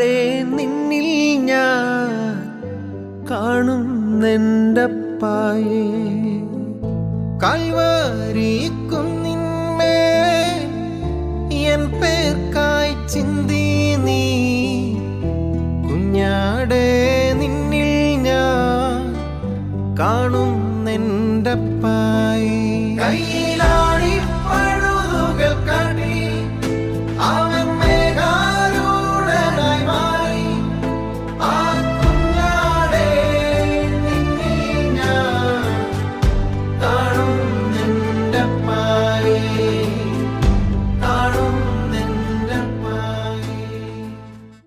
കുഞ്ഞാടേ നിന്നിൽ ഞാൻ കാണുന്നെൻ്റപ്പായേ. കാൽവരി കുന്നിന്മേൽ എൻ പേർക്കായി ചിന്തി നീ. കുഞ്ഞാടേ നിന്നിൽ ഞാൻ കാണുന്നെൻ്റപ്പായേ.